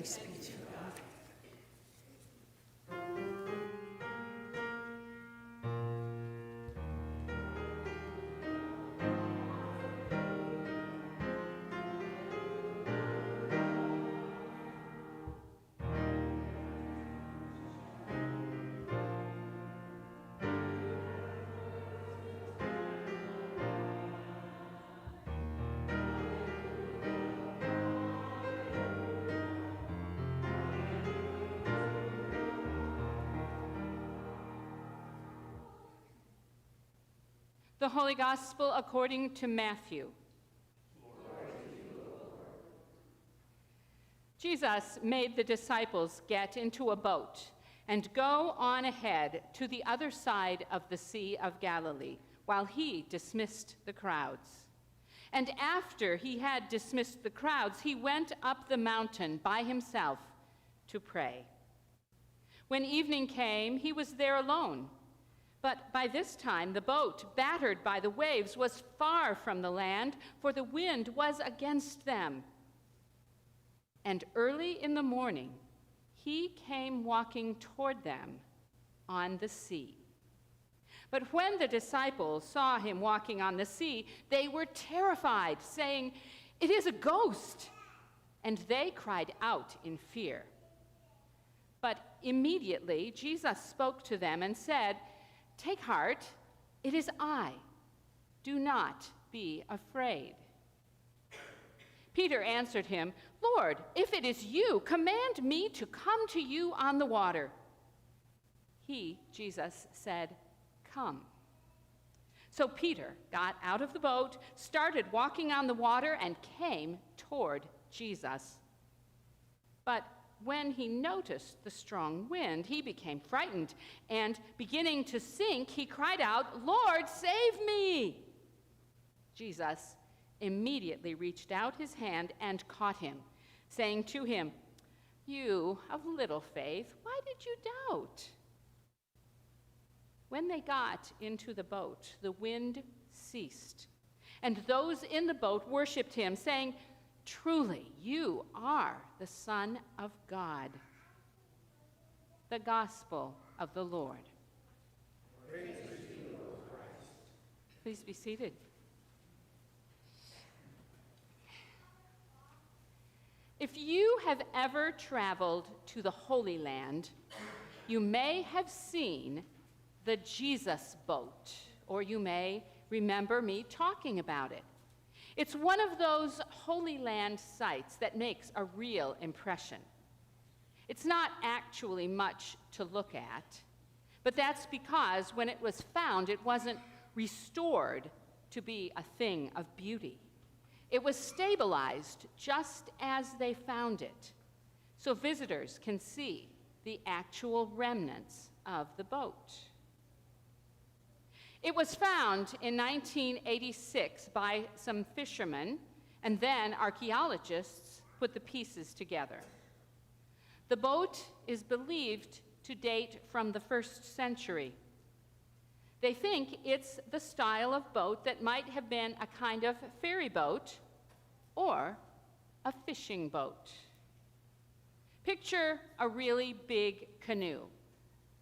Praise be to God. The Holy Gospel according to Matthew. Jesus made the disciples get into a boat and go on ahead to the other side of the Sea of Galilee, while he dismissed the crowds. And after he had dismissed the crowds, he went up the mountain by himself to pray. When evening came, he was there alone. But by this time, the boat, battered by the waves, was far from the land, for the wind was against them. And early in the morning, he came walking toward them on the sea. But when the disciples saw him walking on the sea, they were terrified, saying, "It is a ghost!" And they cried out in fear. But immediately Jesus spoke to them and said, "Take heart, it is I. Do not be afraid." Peter answered him, "Lord, if it is you, command me to come to you on the water." He, Jesus, said, "Come." So Peter got out of the boat, started walking on the water, and came toward Jesus. But when he noticed the strong wind, he became frightened, and beginning to sink, he cried out, "Lord, save me!" Jesus immediately reached out his hand and caught him, saying to him, "You of little faith, why did you doubt?" When they got into the boat, the wind ceased, and those in the boat worshipped him, saying, "Truly, you are the Son of God." The Gospel of the Lord. Praise to you, Lord Christ. Please be seated. If you have ever traveled to the Holy Land, you may have seen the Jesus boat, or you may remember me talking about it. It's one of those Holy Land sites that makes a real impression. It's not actually much to look at, but that's because when it was found, it wasn't restored to be a thing of beauty. It was stabilized just as they found it, so visitors can see the actual remnants of the boat. It was found in 1986 by some fishermen, and then archaeologists put the pieces together. The boat is believed to date from the 1st century. They think it's the style of boat that might have been a kind of ferry boat or a fishing boat. Picture a really big canoe,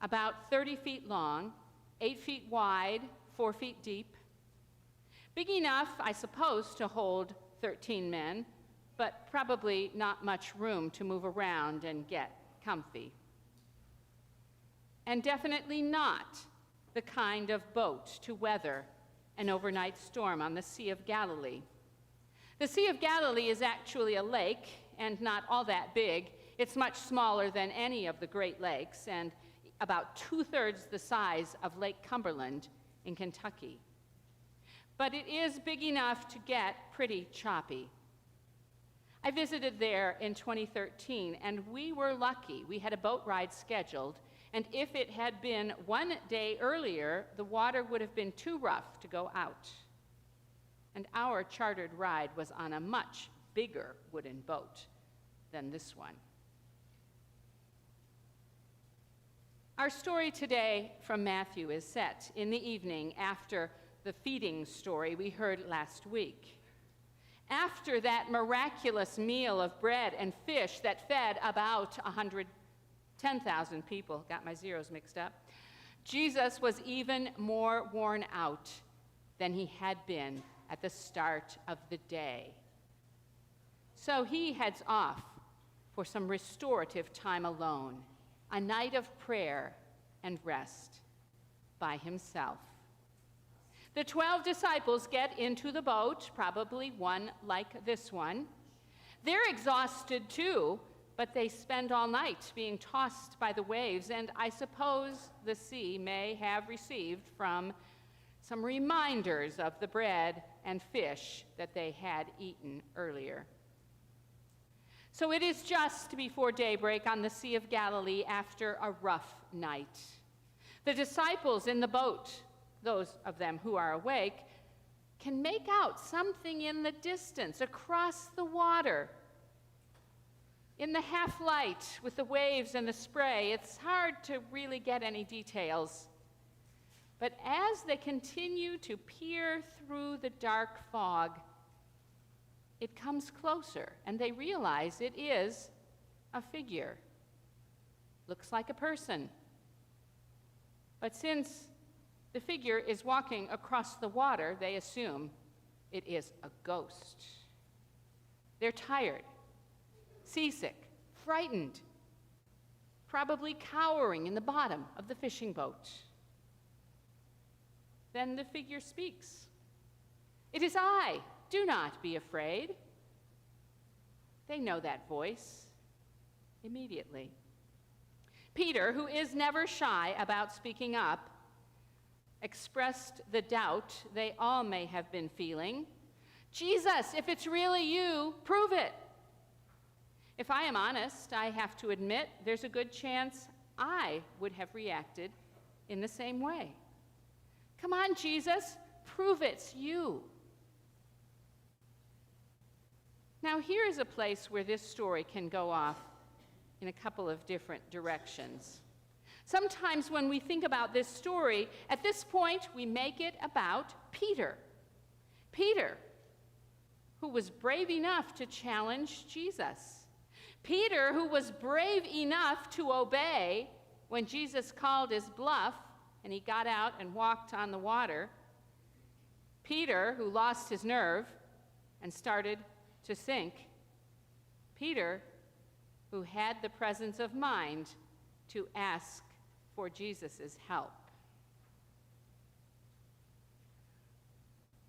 about 30 feet long, 8 feet wide, 4 feet deep. Big enough, I suppose, to hold 13 men, but probably not much room to move around and get comfy. And definitely not the kind of boat to weather an overnight storm on the Sea of Galilee. The Sea of Galilee is actually a lake, and not all that big. It's much smaller than any of the Great Lakes, and about 2/3 the size of Lake Cumberland in Kentucky. But it is big enough to get pretty choppy. I visited there in 2013, and we were lucky. We had a boat ride scheduled, and if it had been one day earlier, the water would have been too rough to go out. And our chartered ride was on a much bigger wooden boat than this one. Our story today from Matthew is set in the evening after the feeding story we heard last week. After that miraculous meal of bread and fish that fed about 110,000 people, got my zeros mixed up, Jesus was even more worn out than he had been at the start of the day. So he heads off for some restorative time alone, a night of prayer and rest by himself. The 12 disciples get into the boat, probably one like this one. They're exhausted too, but they spend all night being tossed by the waves, and I suppose the sea may have received from some reminders of the bread and fish that they had eaten earlier. So it is just before daybreak on the Sea of Galilee after a rough night. The disciples in the boat, those of them who are awake, can make out something in the distance across the water. In the half-light with the waves and the spray, it's hard to really get any details. But as they continue to peer through the dark fog, it comes closer, and they realize it is a figure. Looks like a person. But since the figure is walking across the water, they assume it is a ghost. They're tired, seasick, frightened, probably cowering in the bottom of the fishing boat. Then the figure speaks. "It is I. Do not be afraid." They know that voice immediately. Peter, who is never shy about speaking up, expressed the doubt they all may have been feeling. "Jesus, if it's really you, prove it." If I am honest, I have to admit there's a good chance I would have reacted in the same way. "Come on, Jesus, prove it's you." Now, here is a place where this story can go off in a couple of different directions. Sometimes when we think about this story, at this point, we make it about Peter. Peter, who was brave enough to challenge Jesus. Peter, who was brave enough to obey when Jesus called his bluff and he got out and walked on the water. Peter, who lost his nerve and started to sink. Peter, who had the presence of mind to ask for Jesus' help.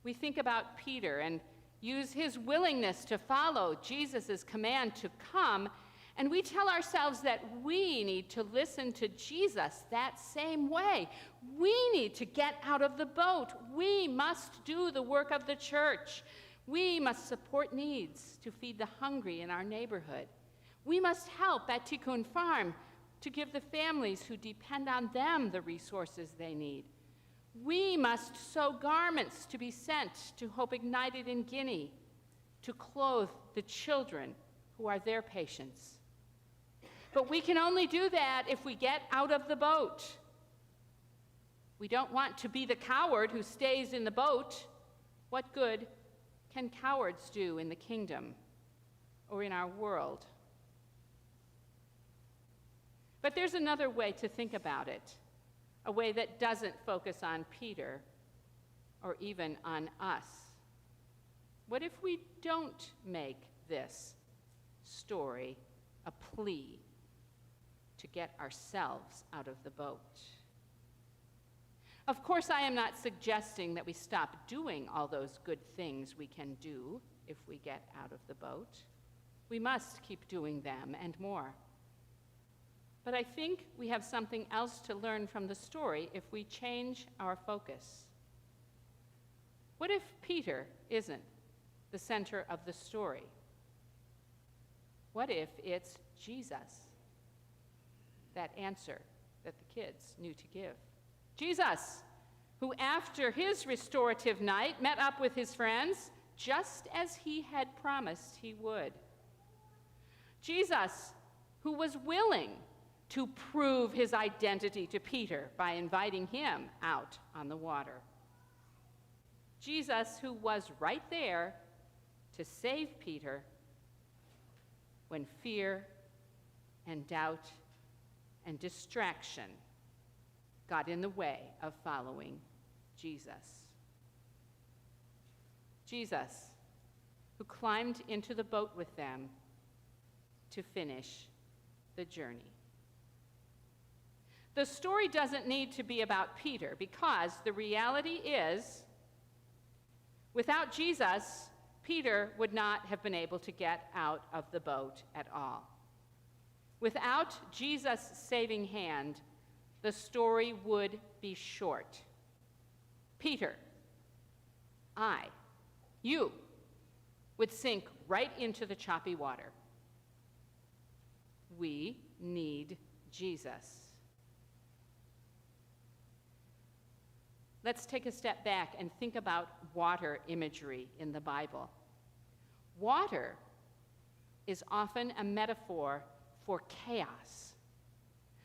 We think about Peter and use his willingness to follow Jesus' command to come, and we tell ourselves that we need to listen to Jesus that same way. We need to get out of the boat. We must do the work of the church. We must support needs to feed the hungry in our neighborhood. We must help at Tikkun Farm to give the families who depend on them the resources they need. We must sew garments to be sent to Hope Ignited in Guinea to clothe the children who are their patients. But we can only do that if we get out of the boat. We don't want to be the coward who stays in the boat. What good can cowards do in the kingdom or in our world? But there's another way to think about it, a way that doesn't focus on Peter or even on us. What if we don't make this story a plea to get ourselves out of the boat? Of course, I am not suggesting that we stop doing all those good things we can do if we get out of the boat. We must keep doing them and more. But I think we have something else to learn from the story if we change our focus. What if Peter isn't the center of the story? What if it's Jesus? That answer that the kids knew to give. Jesus, who after his restorative night met up with his friends just as he had promised he would. Jesus, who was willing to prove his identity to Peter by inviting him out on the water. Jesus, who was right there to save Peter when fear and doubt and distraction got in the way of following Jesus. Jesus, who climbed into the boat with them to finish the journey. The story doesn't need to be about Peter, because the reality is, without Jesus, Peter would not have been able to get out of the boat at all. Without Jesus' saving hand, the story would be short. Peter, you would sink right into the choppy water. We need Jesus. Let's take a step back and think about water imagery in the Bible. Water is often a metaphor for chaos.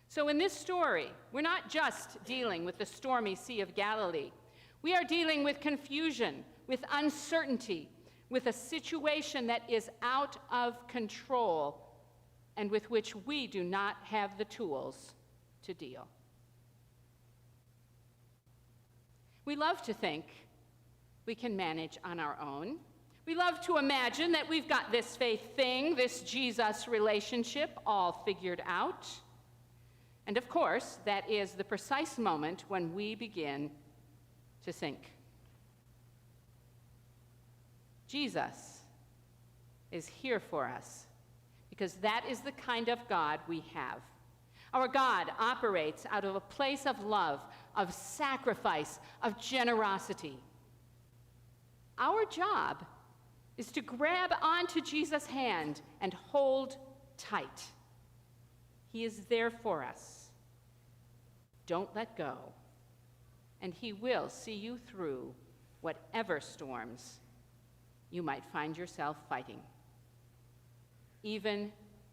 So in this story, we're not just dealing with the stormy Sea of Galilee. We are dealing with confusion, with uncertainty, with a situation that is out of control and with which we do not have the tools to deal. We love to think we can manage on our own. We love to imagine that we've got this faith thing, this Jesus relationship, all figured out. And of course, that is the precise moment when we begin to sink. Jesus is here for us because that is the kind of God we have. Our God operates out of a place of love, of sacrifice, of generosity. Our job is to grab onto Jesus' hand and hold tight. He is there for us. Don't let go, and he will see you through whatever storms you might find yourself fighting, even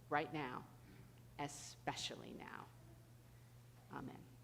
right now, especially now. Amen.